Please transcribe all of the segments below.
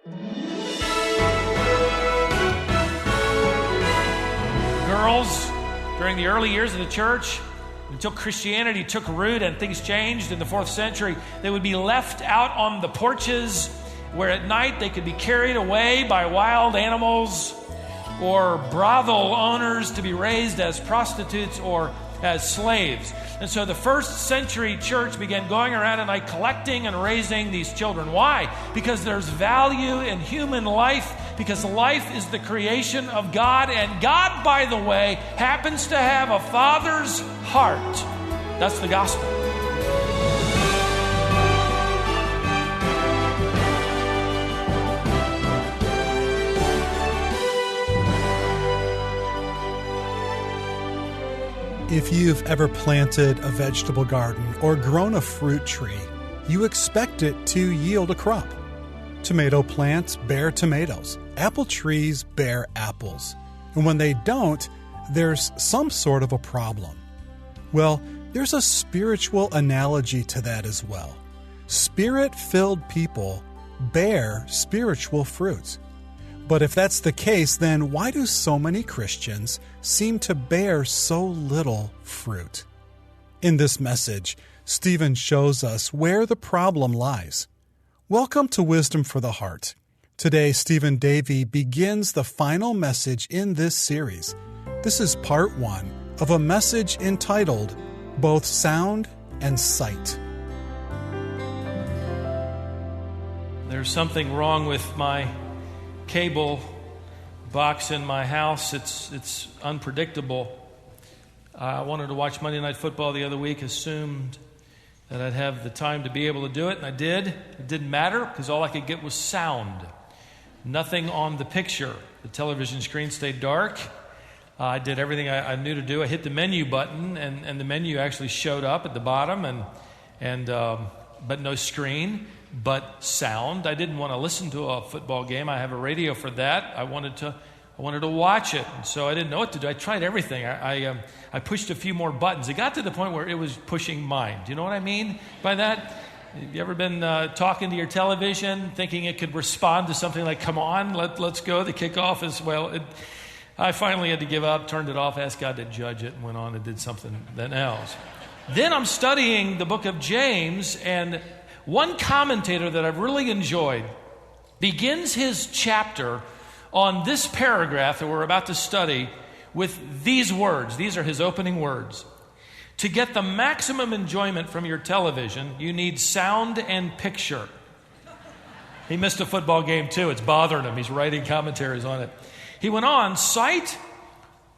Girls, during the early years of the church, until Christianity took root and things changed in the 4th century, they would be left out on the porches where at night they could be carried away by wild animals or brothel owners to be raised as prostitutes or as slaves. And so the 1st century church began going around at night collecting and raising these children. Why? Because there's value in human life, because life is the creation of God, and God, by the way, happens to have a father's heart. That's the gospel. If you've ever planted a vegetable garden or grown a fruit tree, you expect it to yield a crop. Tomato plants bear tomatoes. Apple trees bear apples. And when they don't, there's some sort of a problem. Well, there's a spiritual analogy to that as well. Spirit-filled people bear spiritual fruits. But if that's the case, then why do so many Christians seem to bear so little fruit? In this message, Stephen shows us where the problem lies. Welcome to Wisdom for the Heart. Today, Stephen Davey begins the final message in this series. This is part 1 of a message entitled, Both Sound and Sight. There's something wrong with my cable box in my house. It's unpredictable. I wanted to watch Monday Night Football the other week, assumed that I'd have the time to be able to do it, and I did. It didn't matter because all I could get was sound. Nothing on the picture. The television screen stayed dark. I did everything I knew to do. I hit the menu button, and the menu actually showed up at the bottom, but no screen. But sound. I didn't want to listen to a football game. I have a radio for that. I wanted to watch it, and so I didn't know what to do. I tried everything. I pushed a few more buttons. It got to the point where it was pushing mine. Do you know what I mean by that? Have you ever been talking to your television, thinking it could respond to something like, "Come on, let's go"? The kickoff is I finally had to give up, turned it off, asked God to judge it, and went on and did something else. Then I'm studying the book of James, and one commentator that I've really enjoyed begins his chapter on this paragraph that we're about to study with these words. These are his opening words. To get the maximum enjoyment from your television, you need sound and picture. He missed a football game too. It's bothering him. He's writing commentaries on it. He went on, sight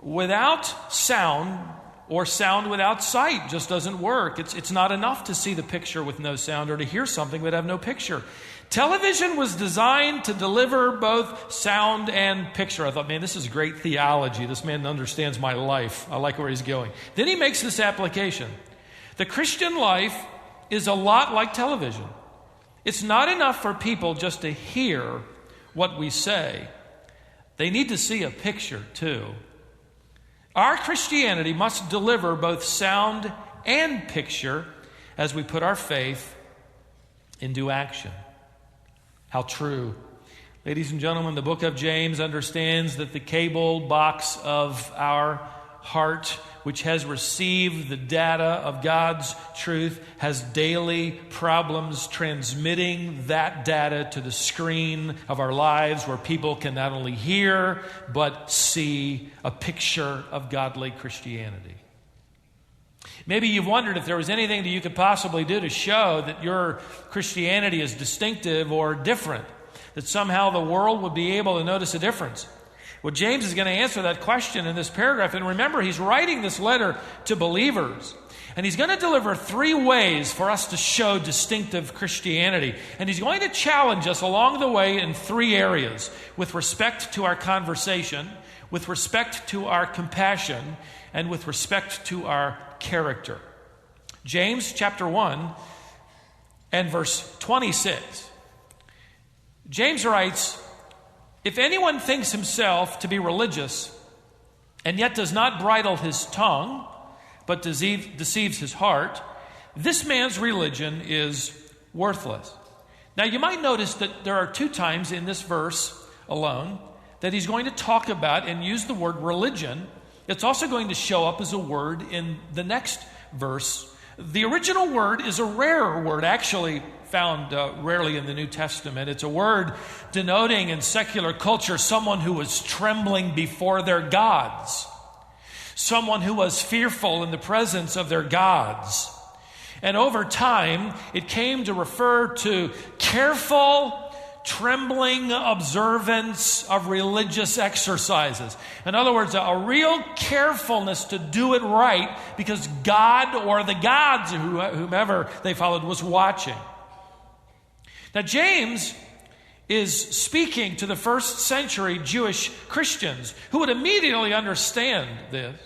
without sound or sound without sight just doesn't work. It's not enough to see the picture with no sound or to hear something but have no picture. Television was designed to deliver both sound and picture. I thought, man, this is great theology. This man understands my life. I like where he's going. Then he makes this application. The Christian life is a lot like television. It's not enough for people just to hear what we say. They need to see a picture too. Our Christianity must deliver both sound and picture as we put our faith into action. How true. Ladies and gentlemen, the book of James understands that the cable box of our heart, which has received the data of God's truth, has daily problems transmitting that data to the screen of our lives where people can not only hear but see a picture of godly Christianity. Maybe you've wondered if there was anything that you could possibly do to show that your Christianity is distinctive or different, that somehow the world would be able to notice a difference. Well, James is going to answer that question in this paragraph. And remember, he's writing this letter to believers. And he's going to deliver 3 ways for us to show distinctive Christianity. And he's going to challenge us along the way in 3 areas: with respect to our conversation, with respect to our compassion, and with respect to our character. James chapter 1 and verse 26. James writes, "If anyone thinks himself to be religious and yet does not bridle his tongue, but deceives his heart, this man's religion is worthless." Now, you might notice that there are 2 times in this verse alone that he's going to talk about and use the word religion. It's also going to show up as a word in the next verse. The original word is a rare word, actually found rarely in the New Testament. It's a word denoting in secular culture someone who was trembling before their gods, someone who was fearful in the presence of their gods. And over time, it came to refer to careful, trembling observance of religious exercises. In other words, a real carefulness to do it right because God or the gods, whomever they followed, was watching. Now, James is speaking to the first century Jewish Christians who would immediately understand this.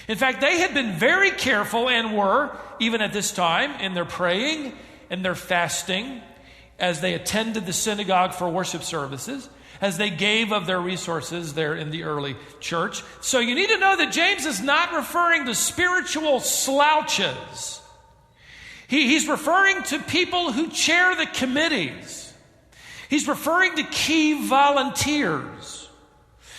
In fact, they had been very careful and were, even at this time, in their praying and their fasting, as they attended the synagogue for worship services, as they gave of their resources there in the early church. So you need to know that James is not referring to spiritual slouches. He's referring to people who chair the committees. He's referring to key volunteers.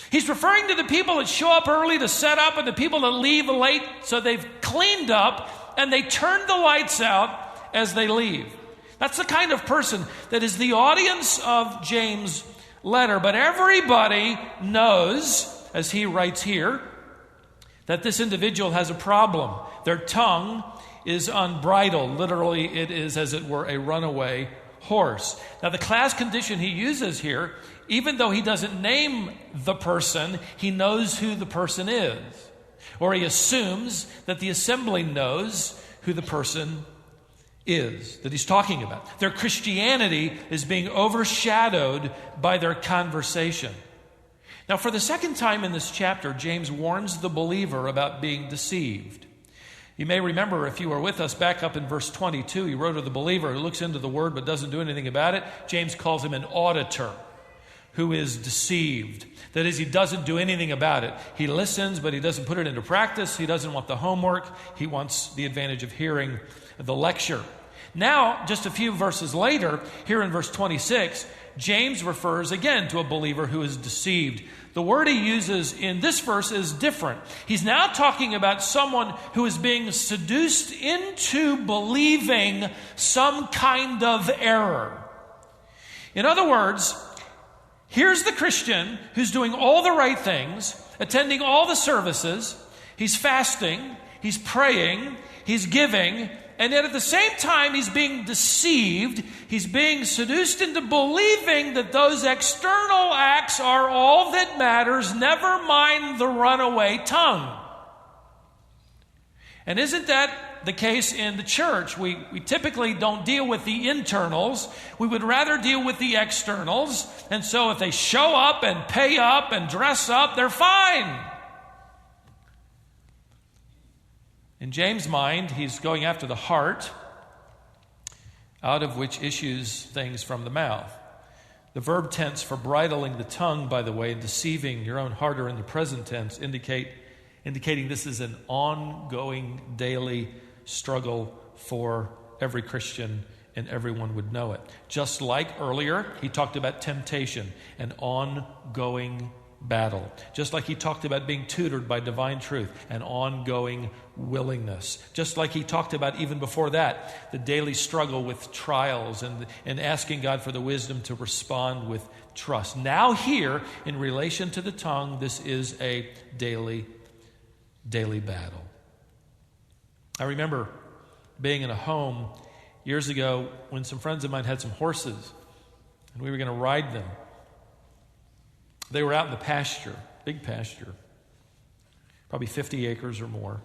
He's referring to the people that show up early to set up and the people that leave late so they've cleaned up and they turn the lights out as they leave. That's the kind of person that is the audience of James' letter. But everybody knows, as he writes here, that this individual has a problem. Their tongue is unbridled. Literally, it is, as it were, a runaway horse. Now, the class condition he uses here, even though he doesn't name the person, he knows who the person is. Or he assumes that the assembly knows who the person is that he's talking about. Their Christianity is being overshadowed by their conversation. Now, for the second time in this chapter, James warns the believer about being deceived. You may remember, if you were with us back up in verse 22, he wrote of the believer who looks into the word but doesn't do anything about it. James calls him an auditor who is deceived. That is, he doesn't do anything about it. He listens, but he doesn't put it into practice. He doesn't want the homework. He wants the advantage of hearing the lecture. Now, just a few verses later, here in verse 26, James refers again to a believer who is deceived. The word he uses in this verse is different. He's now talking about someone who is being seduced into believing some kind of error. In other words, here's the Christian who's doing all the right things, attending all the services, he's fasting, he's praying, he's giving, and yet at the same time he's being deceived, he's being seduced into believing that those external acts are all that matters, never mind the runaway tongue. And isn't that the case in the church? We typically don't deal with the internals. We would rather deal with the externals. And so if they show up and pay up and dress up, they're fine. In James' mind, he's going after the heart, out of which issues things from the mouth. The verb tense for bridling the tongue, by the way, and deceiving your own heart are in the present tense, indicating this is an ongoing daily struggle for every Christian, and everyone would know it. Just like earlier, he talked about temptation, an ongoing battle. Just like he talked about being tutored by divine truth, an ongoing willingness. Just like he talked about even before that, the daily struggle with trials and asking God for the wisdom to respond with trust. Now here, in relation to the tongue, this is a daily battle. I remember being in a home years ago when some friends of mine had some horses and we were going to ride them. They were out in the pasture, big pasture, probably 50 acres or more.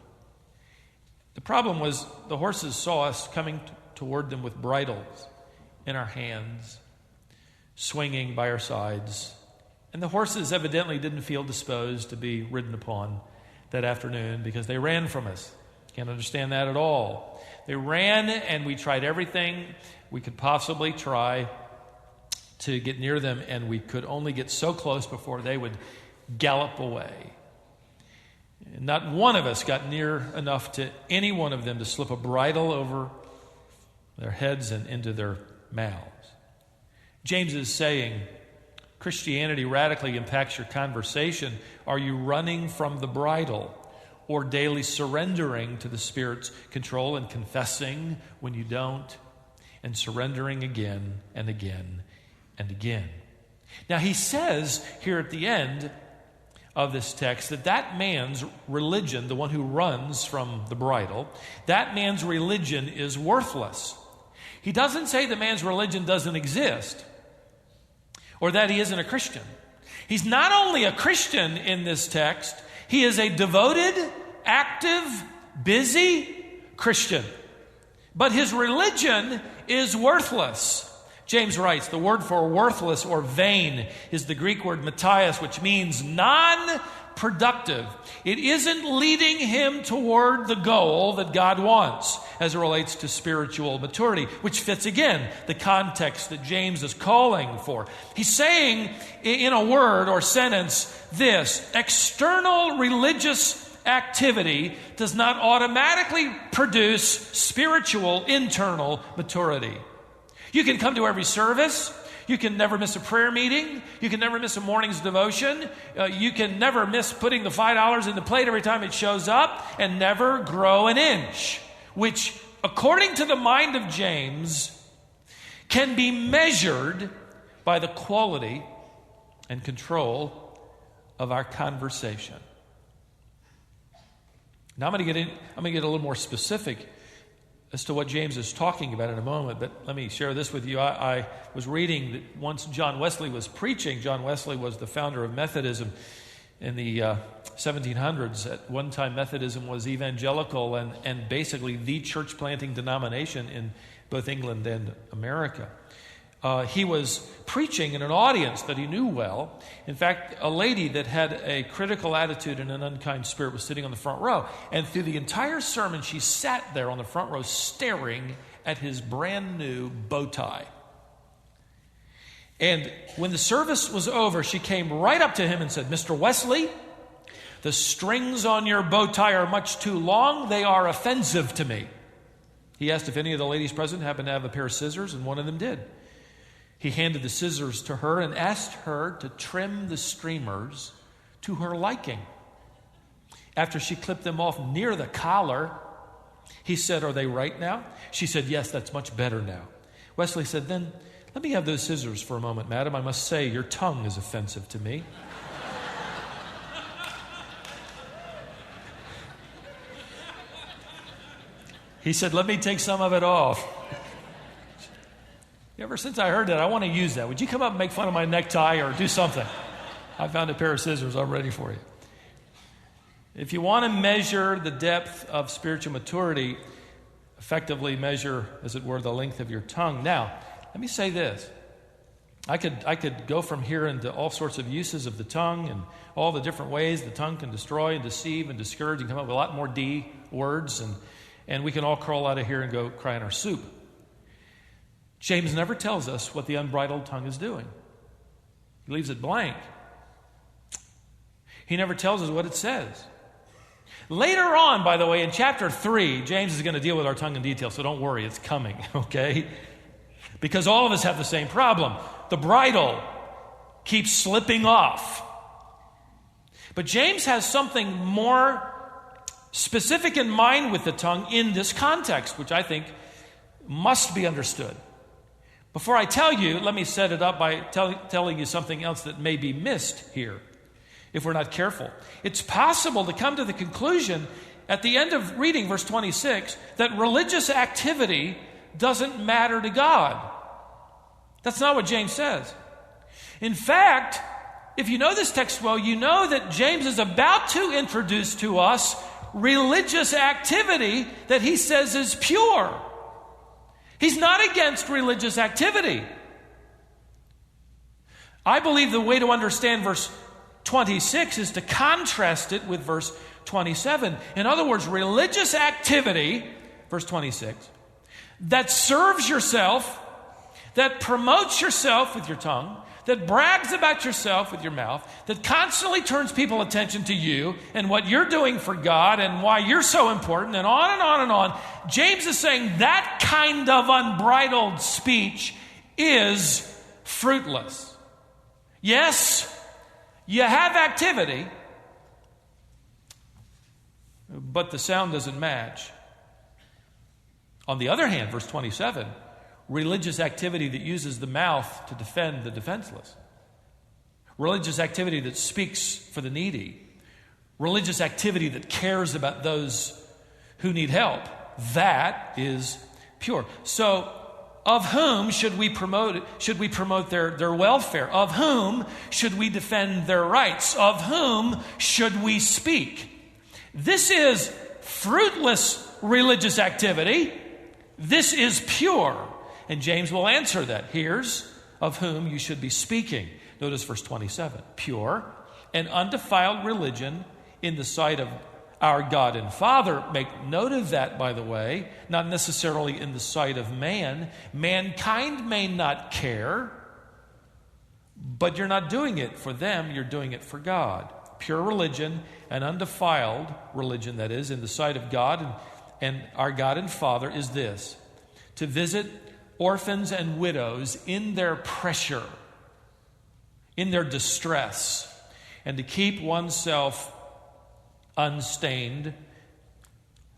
The problem was the horses saw us coming toward them with bridles in our hands, swinging by our sides. And the horses evidently didn't feel disposed to be ridden upon that afternoon because they ran from us. Can't understand that at all. They ran, and we tried everything we could possibly try to get near them, and we could only get so close before they would gallop away. And not one of us got near enough to any one of them to slip a bridle over their heads and into their mouths. James is saying, Christianity radically impacts your conversation. Are you running from the bridle or daily surrendering to the Spirit's control and confessing when you don't and surrendering again and again and again? Now, he says here at the end of this text that man's religion, the one who runs from the bridle, that man's religion is worthless. He doesn't say the man's religion doesn't exist or that he isn't a Christian. He's not only a Christian in this text, he is a devoted, active, busy Christian. But his religion is worthless. James writes, the word for worthless or vain is the Greek word matias, which means non-productive. It isn't leading him toward the goal that God wants as it relates to spiritual maturity, which fits, again, the context that James is calling for. He's saying, in a word or sentence, this: external religious activity does not automatically produce spiritual internal maturity. You can come to every service. You can never miss a prayer meeting. You can never miss a morning's devotion. You can never miss putting the $5 in the plate every time it shows up and never grow an inch, which, according to the mind of James, can be measured by the quality and control of our conversation. Now I'm going to get a little more specific as to what James is talking about in a moment, but let me share this with you. I was reading that once John Wesley was preaching. John Wesley was the founder of Methodism in the 1700s. At one time, Methodism was evangelical and basically the church planting denomination in both England and America. He was preaching in an audience that he knew well. In fact, a lady that had a critical attitude and an unkind spirit was sitting on the front row. And through the entire sermon, she sat there on the front row staring at his brand new bow tie. And when the service was over, she came right up to him and said, "Mr. Wesley, the strings on your bow tie are much too long. They are offensive to me." He asked if any of the ladies present happened to have a pair of scissors, and one of them did. He handed the scissors to her and asked her to trim the streamers to her liking. After she clipped them off near the collar, he said, "Are they right now?" She said, "Yes, that's much better now." Wesley said, "Then let me have those scissors for a moment, madam. I must say your tongue is offensive to me." He said, "Let me take some of it off." Ever since I heard that, I want to use that. Would you come up and make fun of my necktie or do something? I found a pair of scissors. I'm ready for you. If you want to measure the depth of spiritual maturity, effectively measure, as it were, the length of your tongue. Now, let me say this. I could go from here into all sorts of uses of the tongue and all the different ways the tongue can destroy and deceive and discourage and come up with a lot more D words, and we can all crawl out of here and go cry in our soup. James never tells us what the unbridled tongue is doing. He leaves it blank. He never tells us what it says. Later on, by the way, in chapter 3, James is going to deal with our tongue in detail, so don't worry, it's coming, okay? Because all of us have the same problem. The bridle keeps slipping off. But James has something more specific in mind with the tongue in this context, which I think must be understood. Before I tell you, let me set it up by telling you something else that may be missed here if we're not careful. It's possible to come to the conclusion at the end of reading verse 26 that religious activity doesn't matter to God. That's not what James says. In fact, if you know this text well, you know that James is about to introduce to us religious activity that he says is pure. He's not against religious activity. I believe the way to understand verse 26 is to contrast it with verse 27. In other words, religious activity, verse 26, that serves yourself, that promotes yourself with your tongue, that brags about yourself with your mouth, that constantly turns people's attention to you and what you're doing for God and why you're so important, and on and on and on. James is saying that kind of unbridled speech is fruitless. Yes, you have activity, but the sound doesn't match. On the other hand, verse 27, religious activity that uses the mouth to defend the defenseless. Religious activity that speaks for the needy. Religious activity that cares about those who need help. That is pure. So, of whom should we promote their welfare? Of whom should we defend their rights? Of whom should we speak? This is fruitless religious activity. This is pure. And James will answer that. Here's of whom you should be speaking. Notice verse 27. Pure and undefiled religion in the sight of our God and Father. Make note of that, by the way, not necessarily in the sight of man. Mankind may not care, but you're not doing it for them, you're doing it for God. Pure religion and undefiled religion, that is, in the sight of God and our God and Father, is this: to visit orphans and widows in their pressure, in their distress, and to keep oneself unstained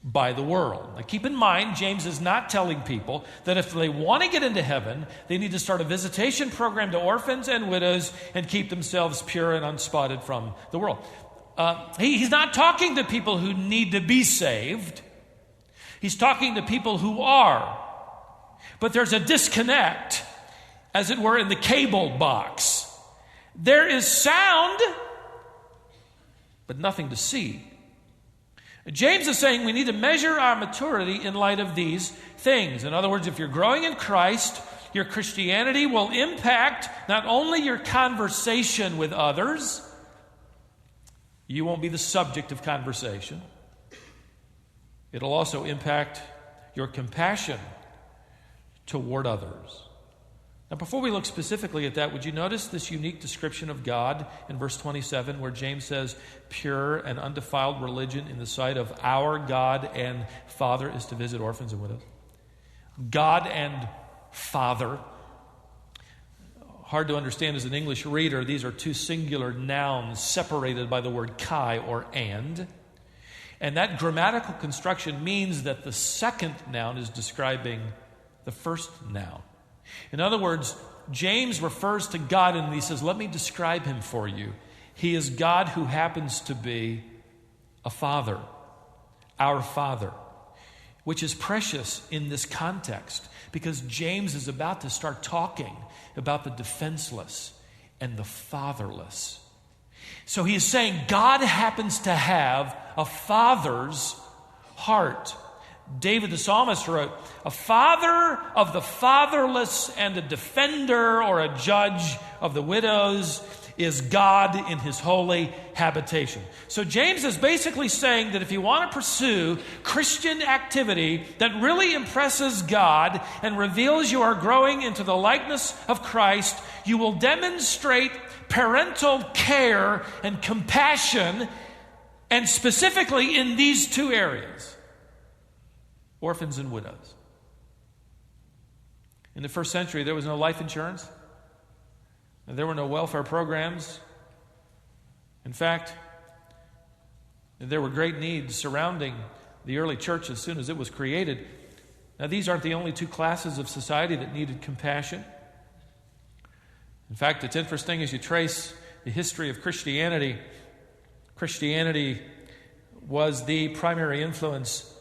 by the world. Now keep in mind, James is not telling people that if they want to get into heaven, they need to start a visitation program to orphans and widows and keep themselves pure and unspotted from the world. He's not talking to people who need to be saved. He's talking to people who are. But there's a disconnect, as it were, in the cable box. There is sound, but nothing to see. James is saying we need to measure our maturity in light of these things. In other words, if you're growing in Christ, your Christianity will impact not only your conversation with others, you won't be the subject of conversation. It'll also impact your compassion toward others. Now, before we look specifically at that, would you notice this unique description of God in verse 27, where James says, pure and undefiled religion in the sight of our God and Father is to visit orphans and widows? God and Father. Hard to understand as an English reader. These are two singular nouns separated by the word kai, or and. And that grammatical construction means that the second noun is describing the first noun. In other words, James refers to God and he says, let me describe him for you. He is God who happens to be a father, our Father, which is precious in this context because James is about to start talking about the defenseless and the fatherless. So he is saying God happens to have a father's heart. David the psalmist wrote, a father of the fatherless and a defender or a judge of the widows is God in his holy habitation. So James is basically saying that if you want to pursue Christian activity that really impresses God and reveals you are growing into the likeness of Christ, you will demonstrate parental care and compassion, and specifically in these two areas. Orphans and widows. In the first century, there was no life insurance. There were no welfare programs. In fact, there were great needs surrounding the early church as soon as it was created. Now, these aren't the only two classes of society that needed compassion. In fact, it's interesting as you trace the history of Christianity. Christianity was the primary influence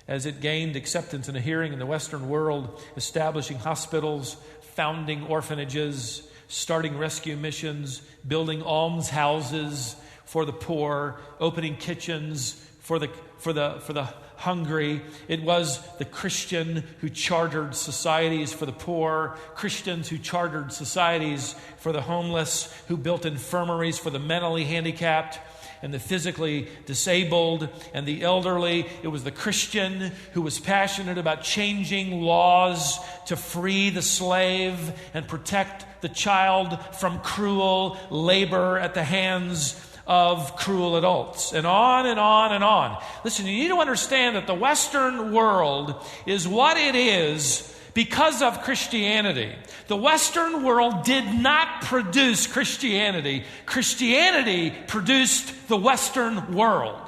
as it gained acceptance and a hearing in the Western world, establishing hospitals, founding orphanages, starting rescue missions, building almshouses for the poor, opening kitchens for the hungry. It was the Christian who chartered societies for the poor, Christians who chartered societies for the homeless, who built infirmaries for the mentally handicapped and the physically disabled and the elderly. It was the Christian who was passionate about changing laws to free the slave and protect the child from cruel labor at the hands of cruel adults, and on and on and on. Listen, you need to understand that the Western world is what it is because of Christianity. The Western world did not produce Christianity. Christianity produced the Western world.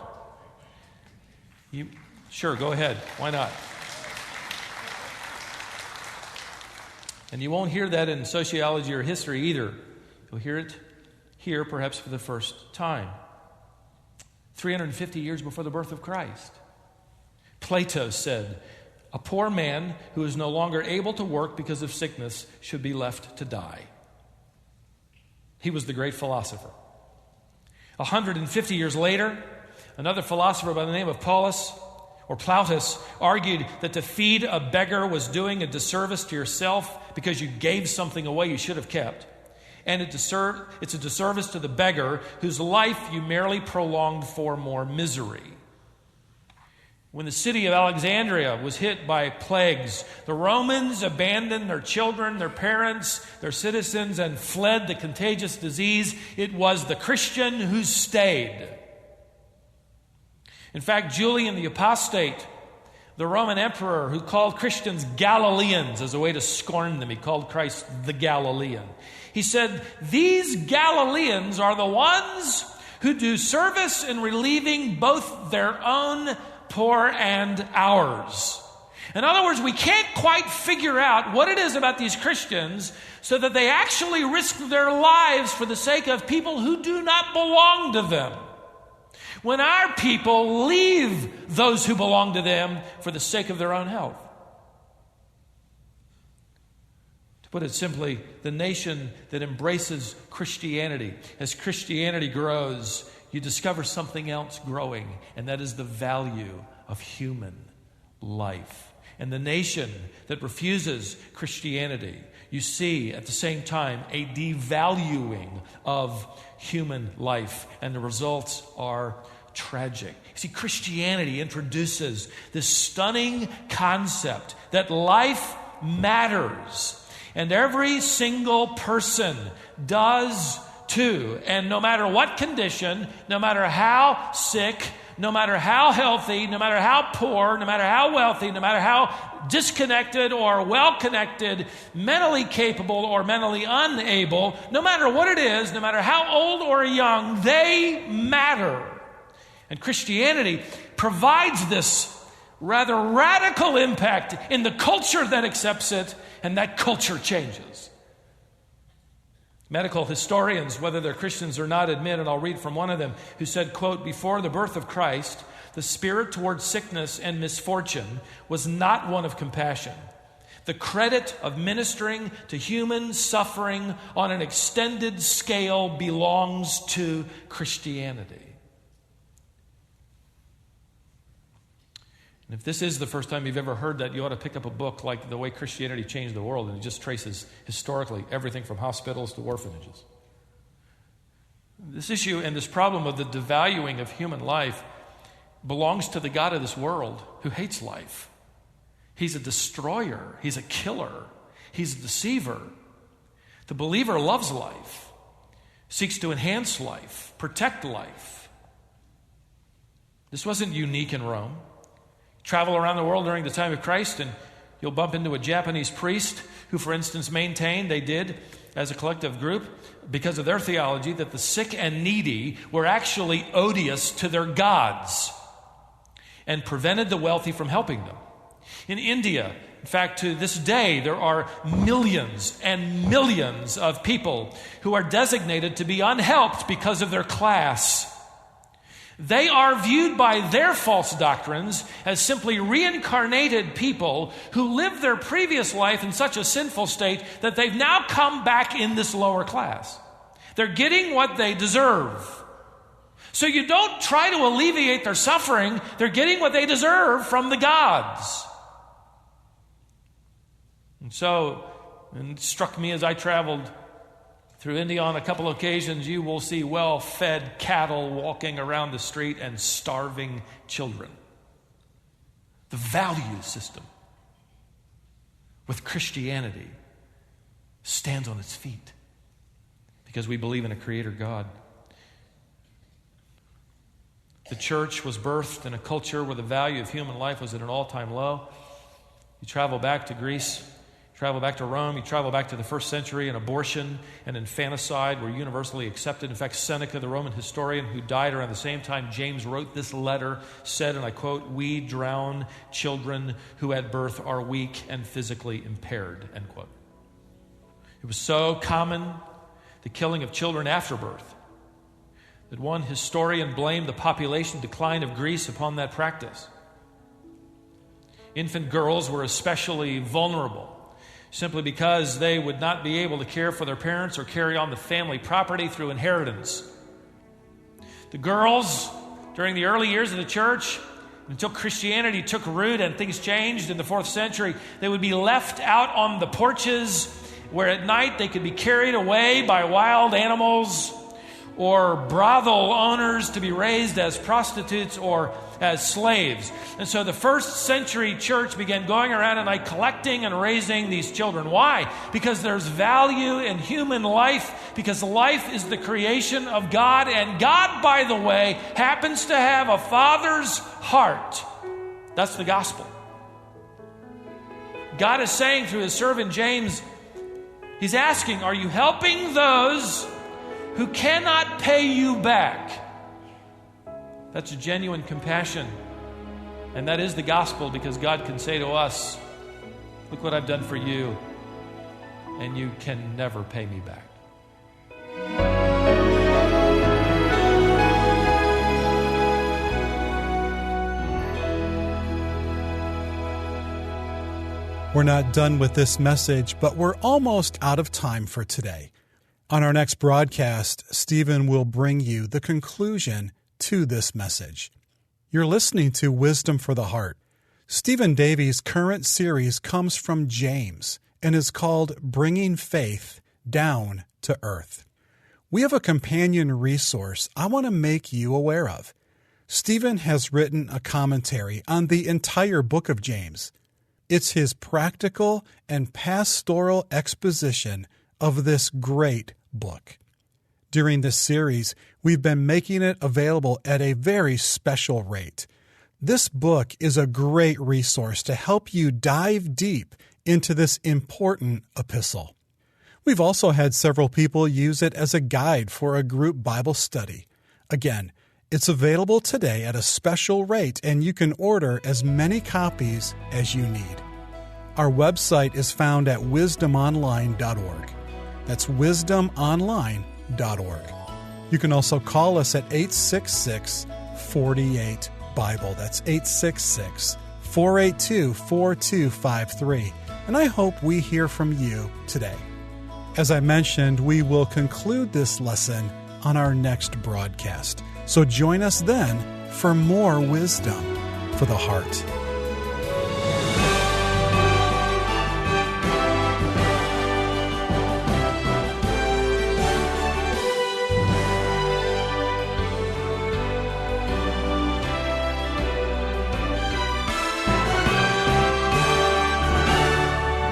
Sure, go ahead. Why not? And you won't hear that in sociology or history either. You'll hear it here perhaps for the first time. 350 years before the birth of Christ. Plato said, "A poor man who is no longer able to work because of sickness should be left to die." He was the great philosopher. 150 years later, another philosopher by the name of Plautus argued that to feed a beggar was doing a disservice to yourself because you gave something away you should have kept. And it's a disservice to the beggar whose life you merely prolonged for more misery. When the city of Alexandria was hit by plagues, the Romans abandoned their children, their parents, their citizens, and fled the contagious disease. It was the Christian who stayed. In fact, Julian the Apostate, the Roman emperor who called Christians Galileans as a way to scorn them, he called Christ the Galilean. He said, "These Galileans are the ones who do service in relieving both their own poor and ours." In other words, we can't quite figure out what it is about these Christians so that they actually risk their lives for the sake of people who do not belong to them, when our people leave those who belong to them for the sake of their own health. To put it simply, the nation that embraces Christianity, as Christianity grows, you discover something else growing, and that is the value of human life. And the nation that refuses Christianity, you see at the same time a devaluing of human life, and the results are tragic. You see, Christianity introduces this stunning concept that life matters, and every single person does too. And no matter what condition, no matter how sick, no matter how healthy, no matter how poor, no matter how wealthy, no matter how disconnected or well-connected, mentally capable or mentally unable, no matter what it is, no matter how old or young, they matter. And Christianity provides this rather radical impact in the culture that accepts it, and that culture changes. Medical historians, whether they're Christians or not, admit, and I'll read from one of them, who said, quote, "Before the birth of Christ, the spirit towards sickness and misfortune was not one of compassion. The credit of ministering to human suffering on an extended scale belongs to Christianity." And if this is the first time you've ever heard that, you ought to pick up a book like The Way Christianity Changed the World, and it just traces historically everything from hospitals to orphanages. This issue and this problem of the devaluing of human life belongs to the God of this world who hates life. He's a destroyer. He's a killer. He's a deceiver. The believer loves life, seeks to enhance life, protect life. This wasn't unique in Rome. Travel around the world during the time of Christ, and you'll bump into a Japanese priest who, for instance, maintained, they did as a collective group, because of their theology, that the sick and needy were actually odious to their gods and prevented the wealthy from helping them. In India, in fact, to this day, there are millions and millions of people who are designated to be unhelped because of their class. They are viewed by their false doctrines as simply reincarnated people who lived their previous life in such a sinful state that they've now come back in this lower class. They're getting what they deserve. So you don't try to alleviate their suffering. They're getting what they deserve from the gods. And so, it struck me as I traveled through India on a couple of occasions, you will see well-fed cattle walking around the street and starving children. The value system with Christianity stands on its feet because we believe in a creator God. The church was birthed in a culture where the value of human life was at an all-time low. You travel back to Greece, travel back to Rome, you travel back to the first century, and abortion and infanticide were universally accepted. In fact, Seneca, the Roman historian who died around the same time James wrote this letter, said, and I quote, "We drown children who at birth are weak and physically impaired," end quote. It was so common, the killing of children after birth, that one historian blamed the population decline of Greece upon that practice. Infant girls were especially vulnerable, simply because they would not be able to care for their parents or carry on the family property through inheritance. The girls, during the early years of the church, until Christianity took root and things changed in the 4th century, they would be left out on the porches where at night they could be carried away by wild animals or brothel owners to be raised as prostitutes or as slaves. And so the 1st century church began going around at night collecting and raising these children. Why? Because there's value in human life, because life is the creation of God, and God, by the way, happens to have a father's heart. That's the gospel. God is saying through his servant James, he's asking, are you helping those who cannot pay you back? That's a genuine compassion. And that is the gospel, because God can say to us, look what I've done for you, and you can never pay me back. We're not done with this message, but we're almost out of time for today. On our next broadcast, Stephen will bring you the conclusion to this message. You're listening to Wisdom for the Heart. Stephen Davies' current series comes from James and is called Bringing Faith Down to Earth. We have a companion resource I want to make you aware of. Stephen has written a commentary on the entire book of James. It's his practical and pastoral exposition of this great book. During this series, we've been making it available at a very special rate. This book is a great resource to help you dive deep into this important epistle. We've also had several people use it as a guide for a group Bible study. Again, it's available today at a special rate, and you can order as many copies as you need. Our website is found at wisdomonline.org. That's wisdomonline.org. You can also call us at 866-48-BIBLE. That's 866-482-4253. And I hope we hear from you today. As I mentioned, we will conclude this lesson on our next broadcast. So join us then for more wisdom for the heart.